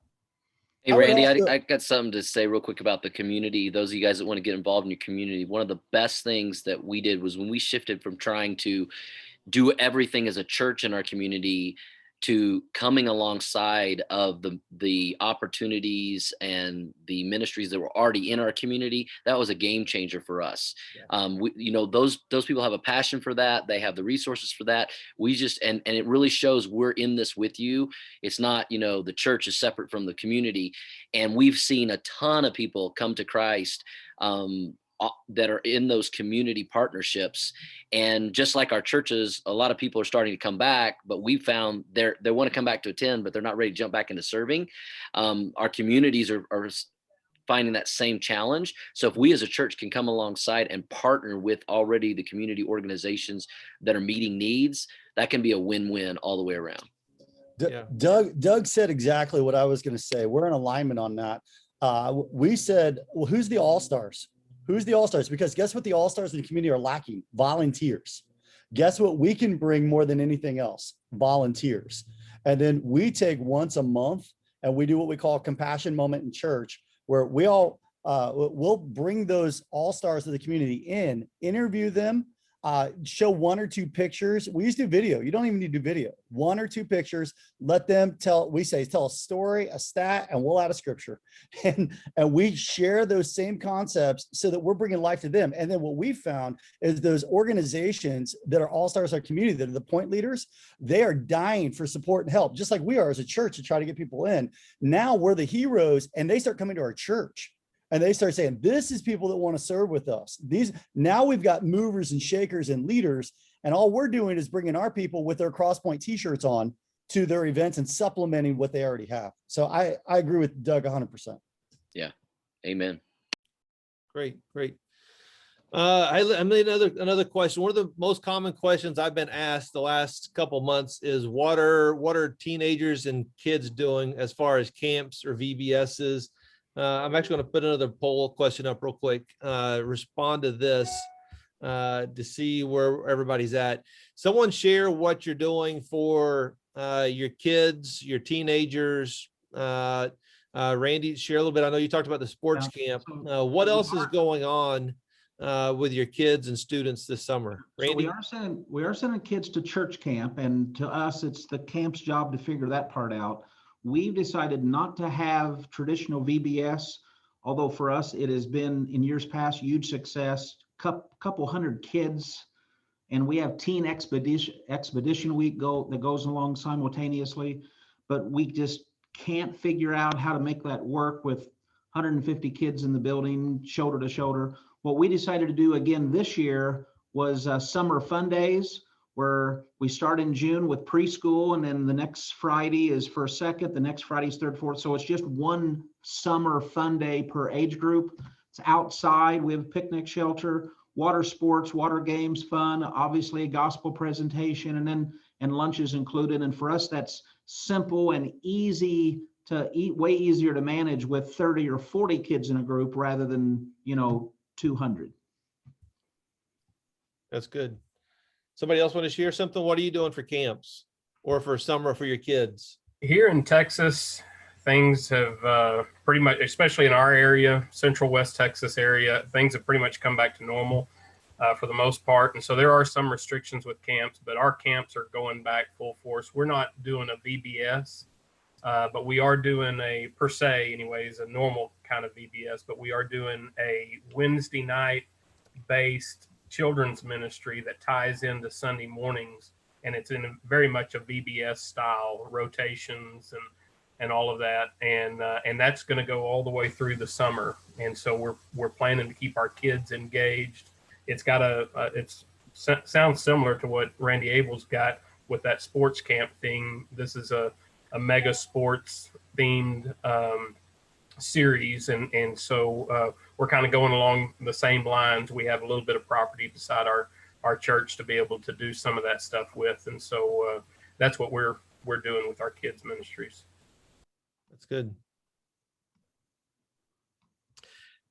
Hey, I would Randy, also- I got something to say real quick about the community. Those of you guys that want to get involved in your community, one of the best things that we did was when we shifted from trying to do everything as a church in our community, to coming alongside of the opportunities and the ministries that were already in our community. That was a game changer for us. Those people have a passion for that. They have the resources for that. We just, and it really shows we're in this with you. It's not, the church is separate from the community. And we've seen a ton of people come to Christ that are in those community partnerships. And just like our churches, a lot of people are starting to come back, but we found they want to come back to attend, but they're not ready to jump back into serving. Our communities are finding that same challenge. So if we as a church can come alongside and partner with already the community organizations that are meeting needs, that can be a win-win all the way around. Doug said exactly what I was going to say. We're in alignment on that. We said, well, who's the all-stars? Who's the all-stars? Because guess what the all-stars in the community are lacking? Volunteers. Guess what we can bring more than anything else? Volunteers. And then we take once a month and we do what we call a compassion moment in church, where we all we'll bring those all-stars of the community in, interview them, show 1 or 2 pictures. We used to do video. You don't even need to do video. 1 or 2 pictures, let them tell a story, a stat, and we'll add a scripture. And we share those same concepts so that we're bringing life to them. And then what we found is those organizations that are all-stars of our community, that are the point leaders, they are dying for support and help, just like we are as a church to try to get people in. Now we're the heroes, and they start coming to our church. And they start saying, this is people that want to serve with us. Now we've got movers and shakers and leaders, and all we're doing is bringing our people with their Crosspoint t-shirts on to their events and supplementing what they already have. So I agree with Doug 100%. Yeah. Amen. Great. I made another question. One of the most common questions I've been asked the last couple months is what are teenagers and kids doing as far as camps or VBSs? I'm actually going to put another poll question up real quick. Respond to this to see where everybody's at. Someone share what you're doing for your kids, your teenagers. Randy, share a little bit. I know you talked about the sports camp. What else is going on with your kids and students this summer? Randy? So we are sending kids to church camp, and to us, it's the camp's job to figure that part out. We've decided not to have traditional VBS, although for us, it has been in years past, huge success, couple hundred kids. And we have Teen Expedition Week that goes along simultaneously, but we just can't figure out how to make that work with 150 kids in the building, shoulder to shoulder. What we decided to do again this year was summer fun days, where we start in June with preschool, and then the next Friday is first, second, the next Friday is third, fourth. So it's just one summer fun day per age group. It's outside. We have a picnic shelter, water sports, water games, fun, obviously a gospel presentation, and lunch is included. And for us, that's simple and easy to eat, way easier to manage with 30 or 40 kids in a group rather than, 200. That's good. Somebody else want to share something? What are you doing for camps or for summer for your kids? Here in Texas, things have pretty much, especially in our area, Central West Texas area, things have pretty much come back to normal for the most part. And so there are some restrictions with camps, but our camps are going back full force. We're not doing a VBS, but we are doing a, per se anyways, a normal kind of VBS, but we are doing a Wednesday night based children's ministry that ties into Sunday mornings, and it's in very much a VBS style, rotations and all of that, and that's going to go all the way through the summer. And so we're planning to keep our kids engaged. It's got sounds similar to what Randy Abel's got with that sports camp thing. This is a mega sports themed series, and so we're kind of going along the same lines. We have a little bit of property beside our church to be able to do some of that stuff with, and so that's what we're doing with our kids ministries. That's good.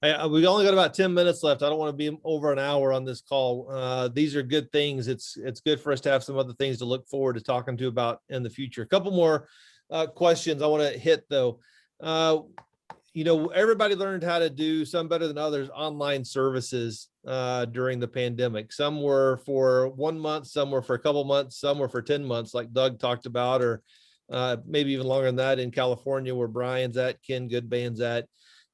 We only got about 10 minutes left. I don't want to be over an hour on this call. These are good things. It's good for us to have some other things to look forward to talking to about in the future. A couple more questions I want to hit though. everybody learned how to do, some better than others, online services during the pandemic. Some were for 1 month, some were for a couple months, some were for 10 months, like Doug talked about, or maybe even longer than that in California, where Brian's at, Ken Goodban's at.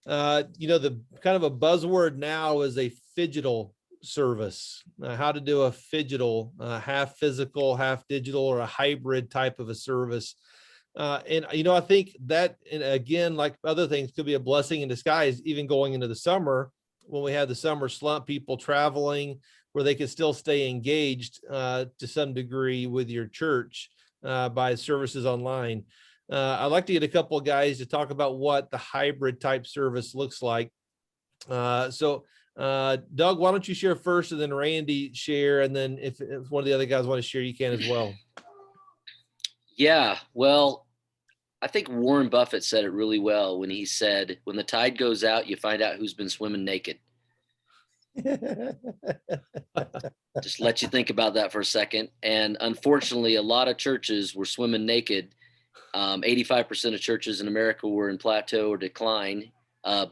The kind of a buzzword now is a phygital service, how to do a phygital, half physical, half digital, or a hybrid type of a service. I think that, and again, like other things, could be a blessing in disguise, even going into the summer when we had the summer slump, people traveling where they could still stay engaged to some degree with your church by services online. I'd like to get a couple of guys to talk about what the hybrid type service looks like. Doug, why don't you share first, and then Randy share, and then if one of the other guys want to share, you can as well. Yeah, well, I think Warren Buffett said it really well when he said, when the tide goes out, you find out who's been swimming naked. Just let you think about that for a second. And unfortunately, a lot of churches were swimming naked. 85% of churches in America were in plateau or decline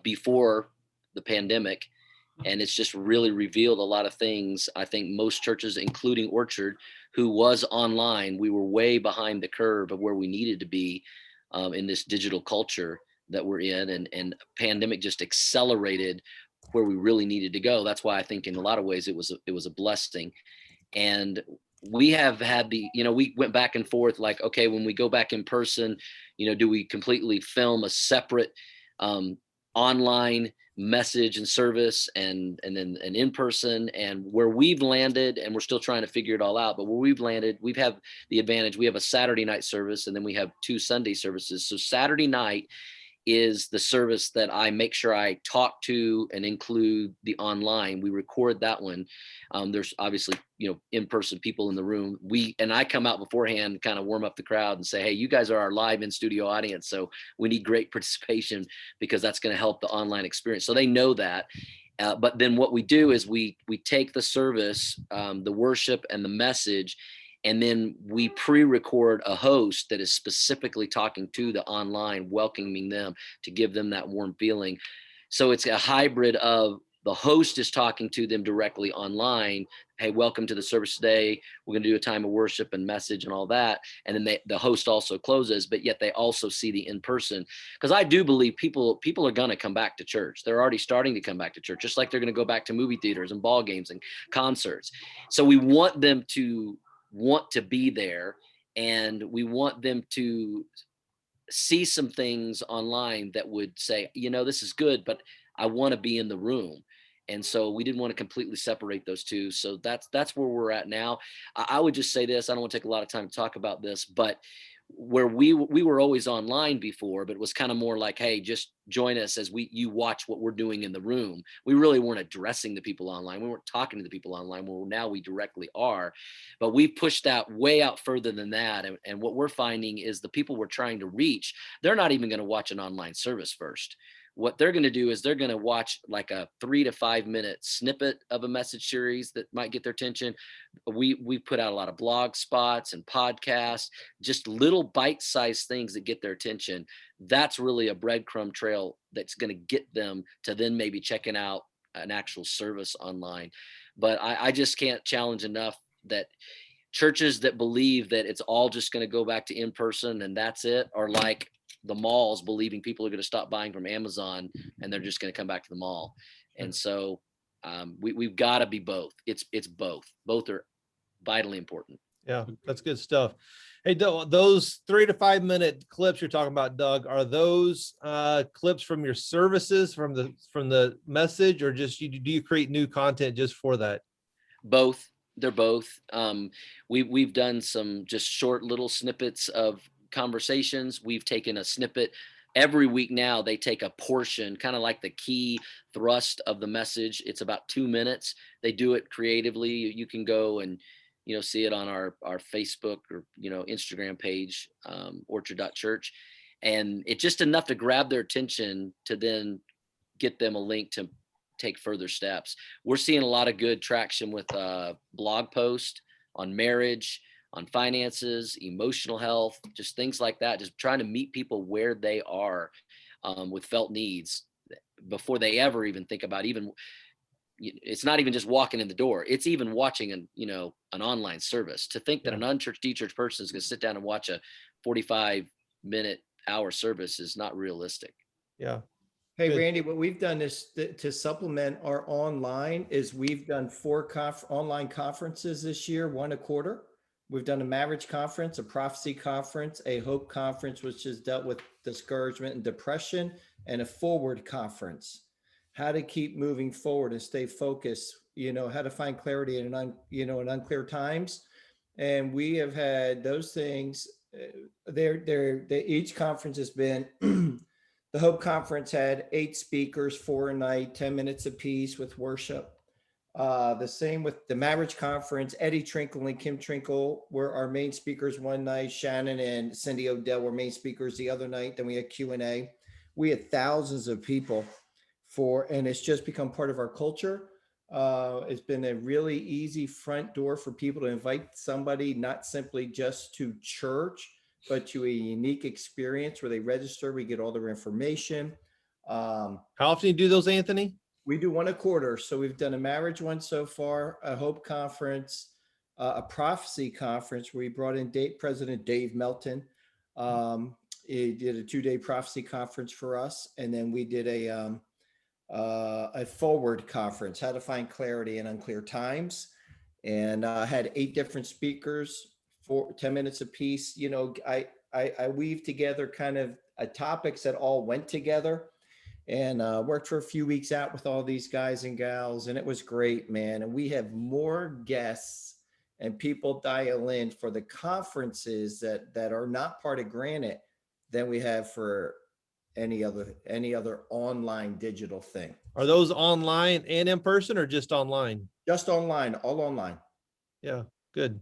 before the pandemic. And it's just really revealed a lot of things. I think most churches, including Orchard, who was online, we were way behind the curve of where we needed to be in this digital culture that we're in. And pandemic just accelerated where we really needed to go. That's why I think in a lot of ways it was a blessing. And we have had we went back and forth, like, okay, when we go back in person, do we completely film a separate online message and service and then an in-person? And where we've landed, and we're still trying to figure it all out, but where we've landed, we've had the advantage. We have a Saturday night service, and then we have 2 Sunday services. So Saturday night is the service that I make sure I talk to and include the online. We record that one. There's obviously, in-person people in the room. And I come out beforehand, kind of warm up the crowd and say, hey, you guys are our live in studio audience. So we need great participation, because that's going to help the online experience. So they know that. But then what we do is we take the service, the worship and the message, and then we pre-record a host that is specifically talking to the online, welcoming them to give them that warm feeling. So it's a hybrid of the host is talking to them directly online. Hey, welcome to the service today. We're going to do a time of worship and message and all that. And then the host also closes, but yet they also see the in-person. Because I do believe people are going to come back to church. They're already starting to come back to church, just like they're going to go back to movie theaters and ball games and concerts. So we want them to want to be there, and we want them to see some things online that would say, this is good, but I want to be in the room. And so we didn't want to completely separate those two. So that's where we're at now. I would just say this, I don't want to take a lot of time to talk about this, but where we were always online before, but it was kind of more like, hey, just join us as you watch what we're doing in the room. We really weren't addressing the people online. We weren't talking to the people online. Well, now we directly are, but we pushed that way out further than that. And what we're finding is the people we're trying to reach, they're not even going to watch an online service first. What they're going to do is they're going to watch like a 3 to 5 minute snippet of a message series that might get their attention. We put out a lot of blog spots and podcasts, just little bite-sized things that get their attention. That's really a breadcrumb trail that's going to get them to then maybe checking out an actual service online. But I just can't challenge enough that churches that believe that it's all just going to go back to in-person and that's it, are like the malls believing people are going to stop buying from Amazon and they're just going to come back to the mall. And so we've got to be both. It's both. Both are vitally important. Yeah, that's good stuff. Hey, those 3 to 5 minute clips you're talking about, Doug, are those clips from your services, from the message, or just do you create new content just for that? Both. They're both. We've done some just short little snippets of conversations. We've taken a snippet every week. Now they take a portion, kind of like the key thrust of the message. It's about 2 minutes. They do it creatively. You can go and see it on our Facebook or Instagram page, orchard.church, and it's just enough to grab their attention to then get them a link to take further steps. We're seeing a lot of good traction with blog posts on marriage, on finances, emotional health, just things like that, just trying to meet people where they are. with felt needs before they ever even think about even, it's not even just walking in the door. It's even watching an online service. To think that an unchurched, de-churched person is going to sit down and watch a 45-hour service is not realistic. Yeah. Hey, Good. Randy, what we've done is to supplement our online is we've done 4 online conferences this year, 1 a quarter. We've done a marriage conference, a prophecy conference, a hope conference, which has dealt with discouragement and depression, and a forward conference. How to keep moving forward and stay focused, how to find clarity in unclear times. And we have had those things. Each conference has been the Hope Conference had 8 speakers, 4 a night, 10 minutes apiece with worship. The same with the Marriage Conference. Eddie Trinkle and Kim Trinkle were our main speakers one night. Shannon and Cindy Odell were main speakers the other night. Then we had Q&A. We had thousands of people and it's just become part of our culture. It's been a really easy front door for people to invite somebody, not simply just to church, but to a unique experience where they register. We get all their information. How often do you do those, Anthony? We do 1 a quarter. So we've done a marriage one so far, a hope conference, a prophecy conference where we brought in President Dave Melton. He did a 2-day prophecy conference for us. And then we did a forward conference, how to find clarity in unclear times. And had 8 different speakers, 10 minutes apiece. I weave together kind of topics that all went together, and worked for a few weeks out with all these guys and gals, and it was great, man. And we have more guests and people dial in for the conferences that are not part of Granite than we have for any other online digital thing. Are those online and in person or just online? Just online, all online. Yeah, good.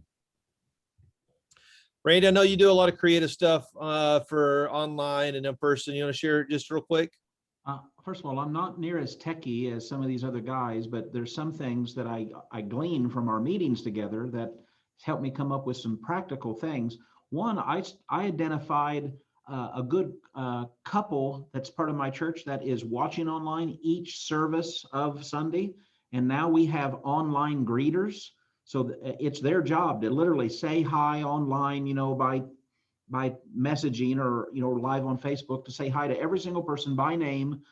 Randy, I know you do a lot of creative stuff for online and in person. You want to share just real quick? First of all, I'm not near as techie as some of these other guys, but there's some things that I glean from our meetings together that helped me come up with some practical things. One, I identified a good couple that's part of my church that is watching online each service of Sunday. And now we have online greeters. So it's their job to literally say hi online, by messaging or, live on Facebook, to say hi to every single person by name.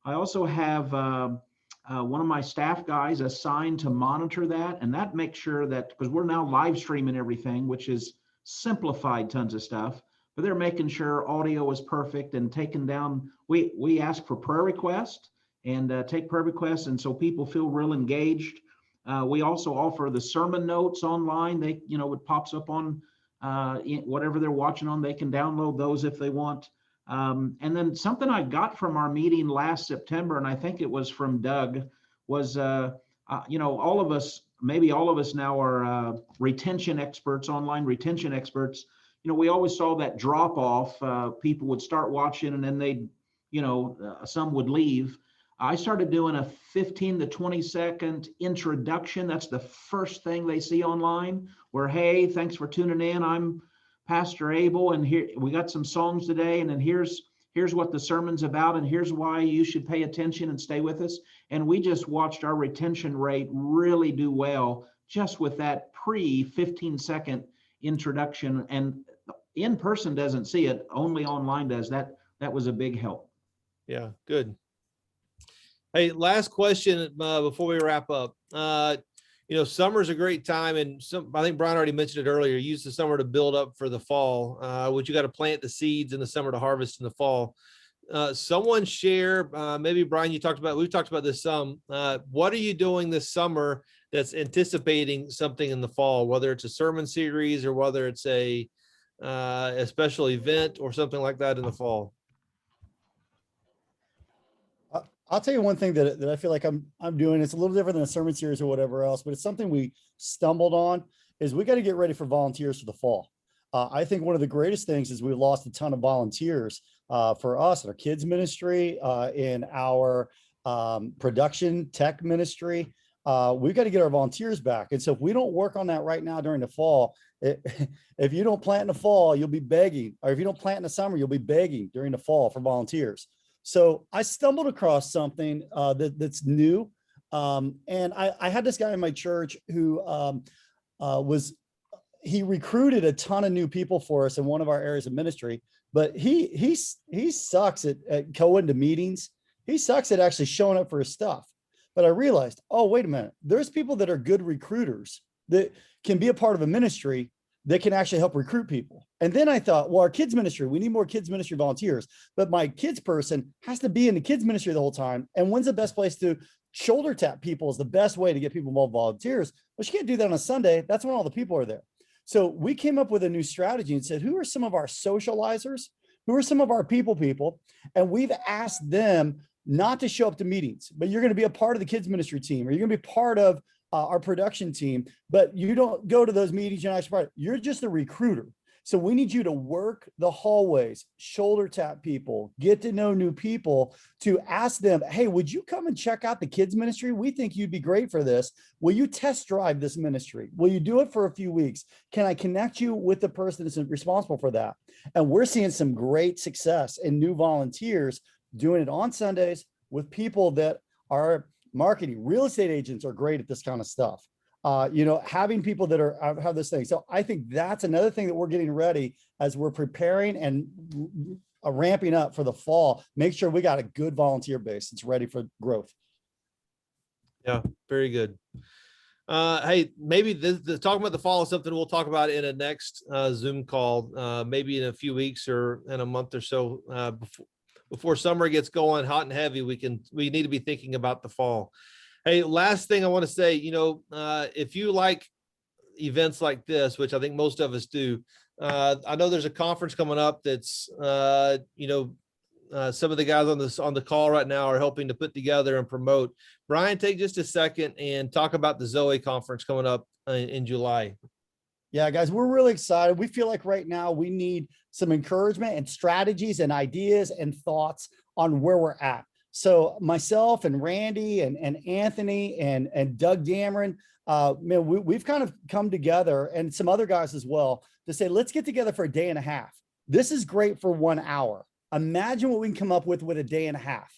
I also have one of my staff guys assigned to monitor that. And that makes sure that, because we're now live streaming everything, which is simplified tons of stuff, but they're making sure audio is perfect and taking down. We ask for prayer requests and take prayer requests. And so people feel real engaged. We also offer the sermon notes online. They, it pops up on whatever they're watching on. They can download those if they want. And then something I got from our meeting last September, and I think it was from Doug, was, all of us, maybe all of us now are retention experts, online retention experts. We always saw that drop off. People would start watching and then they'd, some would leave. I started doing a 15 to 20 second introduction. That's the first thing they see online, where, hey, thanks for tuning in. I'm Pastor Abel, and here we got some songs today, and then here's what the sermon's about, and here's why you should pay attention and stay with us. And we just watched our retention rate really do well just with that pre 15-second introduction. And in person doesn't see it, only online does. That was a big help. Yeah, good. Hey, last question before we wrap up. Summer's a great time, and I think Brian already mentioned it earlier. Use the summer to build up for the fall. Which you got to plant the seeds in the summer to harvest in the fall. Someone share, maybe Brian, we've talked about this some. What are you doing this summer that's anticipating something in the fall, whether it's a sermon series or whether it's a special event or something like that in the fall? I'll tell you one thing that I feel like I'm doing. It's a little different than a sermon series or whatever else, but it's something we stumbled on. Is we got to get ready for volunteers for the fall. I think one of the greatest things is we've lost a ton of volunteers for us in our kids ministry, in our production tech ministry. We've got to get our volunteers back. And so if we don't work on that right now during the fall, if you don't plant in the fall, you'll be begging, or if you don't plant in the summer, you'll be begging during the fall for volunteers. So I stumbled across something that's new. And I had this guy in my church who he recruited a ton of new people for us in one of our areas of ministry, but he sucks at going to meetings. He sucks at actually showing up for his stuff. But I realized, oh, wait a minute, there's people that are good recruiters that can be a part of a ministry that can actually help recruit people. And then I thought, well, our kids ministry, we need more kids ministry volunteers, but my kids person has to be in the kids ministry the whole time. And when's the best place to shoulder tap people is the best way to get people involved volunteers? Well, you can't do that on a Sunday. That's when all the people are there. So we came up with a new strategy and said, who are some of our socializers? Who are some of our people? And we've asked them not to show up to meetings, but you're going to be a part of the kids ministry team, or you're going to be part of our production team, but you don't go to those meetings. You're not actually part of it. You're just a recruiter. So we need you to work the hallways, shoulder tap people, get to know new people, to ask them, hey, would you come and check out the kids ministry? We think you'd be great for this. Will you test drive this ministry? Will you do it for a few weeks? Can I connect you with the person that's responsible for that? And we're seeing some great success in new volunteers doing it on Sundays with people that are marketing. Real estate agents are great at this kind of stuff. Having people that have this thing. So I think that's another thing that we're getting ready as we're preparing and ramping up for the fall. Make sure we got a good volunteer base. It's ready for growth. Yeah, very good. Hey, maybe the talking about the fall is something we'll talk about in a next Zoom call, maybe in a few weeks or in a month or so before summer gets going hot and heavy. We need to be thinking about the fall. Hey, last thing I want to say, if you like events like this, which I think most of us do, I know there's a conference coming up that's, some of the guys on the call right now are helping to put together and promote. Brian, take just a second and talk about the ZOE Conference coming up in July. Yeah, guys, we're really excited. We feel like right now we need some encouragement and strategies and ideas and thoughts on where we're at. So myself and Randy and Anthony and Doug Dameron, we've kind of come together, and some other guys as well, to say, let's get together for a day and a half. This is great for 1 hour. Imagine what we can come up with a day and a half.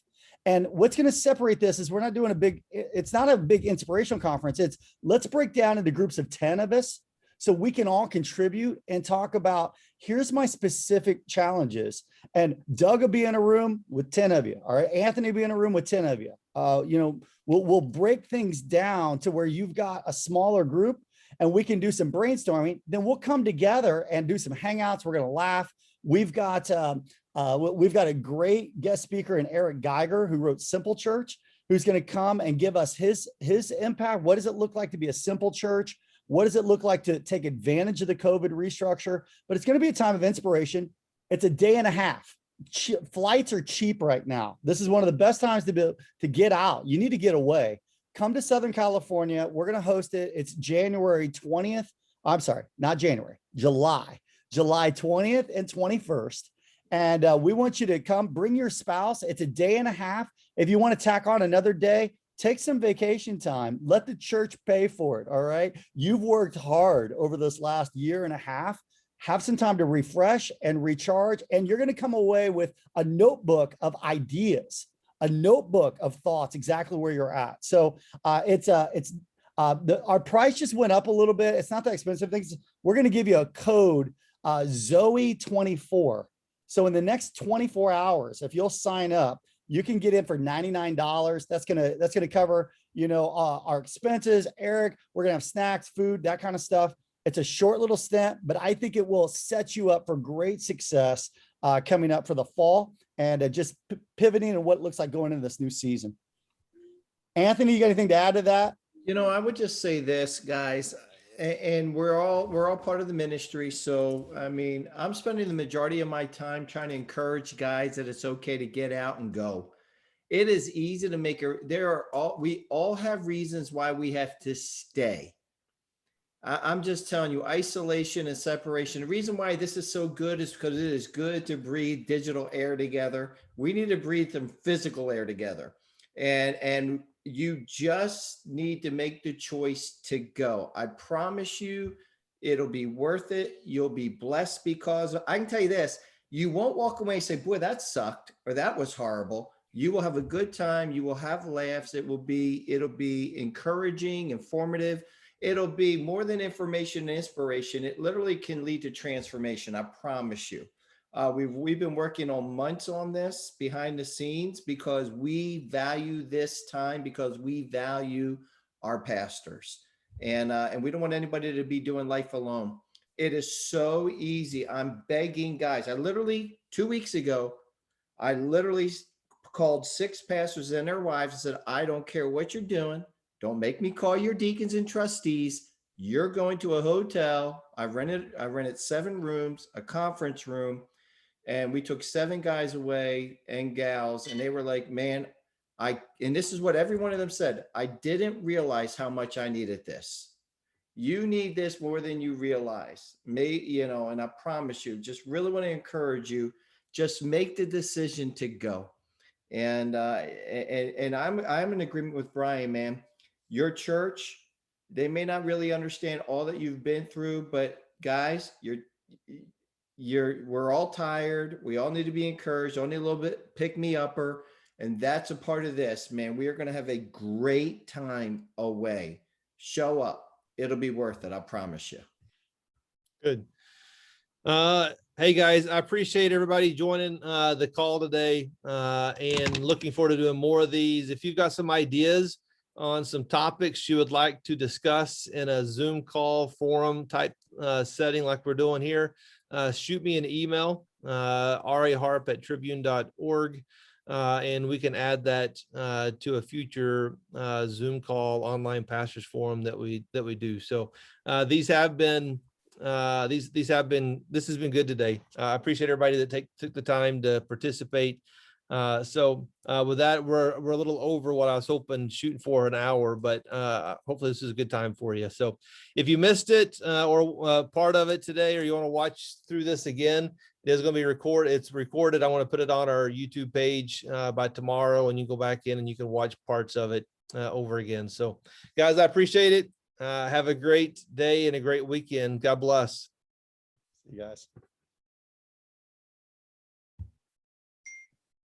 And what's going to separate this is we're not doing it's not a big inspirational conference. It's let's break down into groups of 10 of us so we can all contribute and talk about, here's my specific challenges. And Doug will be in a room with 10 of you. All right. Anthony will be in a room with 10 of you. We'll break things down to where you've got a smaller group and we can do some brainstorming. Then we'll come together and do some hangouts. We're going to laugh. We've got a great guest speaker in Eric Geiger, who wrote Simple Church, who's going to come and give us his impact. What does it look like to be a simple church? What does it look like to take advantage of the COVID restructure? But it's going to be a time of inspiration. It's a day and a half. Flights are cheap right now. This is one of the best times to get out. You need to get away. Come to Southern California. We're going to host it. It's January 20th. I'm sorry, not January, July 20th and 21st. And we want you to come, bring your spouse. It's a day and a half. If you want to tack on another day, take some vacation time. Let the church pay for it. All right. You've worked hard over this last year and a half. Have some time to refresh and recharge. And you're going to come away with a notebook of ideas, a notebook of thoughts, exactly where you're at. So our price just went up a little bit. It's not that expensive. We're going to give you a code, ZOE24. So in the next 24 hours, if you'll sign up, you can get in for $99. That's gonna cover, our expenses. Eric, we're gonna have snacks, food, that kind of stuff. It's a short little stint, but I think it will set you up for great success coming up for the fall and just pivoting and what it looks like going into this new season. Anthony, you got anything to add to that? I would just say this, guys. And we're all part of the ministry. So, I mean, I'm spending the majority of my time trying to encourage guys that it's okay to get out and go. It is easy to we all have reasons why we have to stay. I'm just telling you, isolation and separation. The reason why this is so good is because it is good to breathe digital air together. We need to breathe some physical air together. And you just need to make the choice to go. I promise you, it'll be worth it. You'll be blessed because I can tell you this, You won't walk away and say, boy, that sucked, or that was horrible. You will have a good time. You will have laughs. It'll be encouraging, informative. It'll be more than information and inspiration. It literally can lead to transformation. I promise you. We've been working on months on this behind the scenes because we value this time, because we value our pastors, and we don't want anybody to be doing life alone. It is so easy. I'm begging guys. 2 weeks ago, I literally called 6 pastors and their wives and said, I don't care what you're doing. Don't make me call your deacons and trustees. You're going to a hotel. I rented 7 rooms, a conference room, and we took 7 guys away and gals, and they were like, man, and this is what every one of them said, I didn't realize how much I needed this. You need this more than you realize. And I promise you, just really want to encourage you, just make the decision to go. And I'm in agreement with Brian, man. Your church, they may not really understand all that you've been through, but guys, we're all tired. We all need to be encouraged. Only a little bit pick me upper. And that's a part of this, man. We are going to have a great time away. Show up. It'll be worth it. I promise you. Good. Hey guys, I appreciate everybody joining the call today, and looking forward to doing more of these. If you've got some ideas on some topics you would like to discuss in a Zoom call forum type setting like we're doing here, shoot me an email, raharp@tribune.org, and we can add that to a future Zoom call online pastors forum that we do. So this has been good today. I appreciate everybody that took the time to participate. With that, we're a little over what I was hoping, shooting for an hour, but hopefully this is a good time for you. So if you missed it or part of it today, or you want to watch through this again, it is going to be recorded. It's recorded. I want to put it on our YouTube page by tomorrow, and you go back in and you can watch parts of it over again. So guys, I appreciate it. Have a great day and a great weekend. God bless. You guys.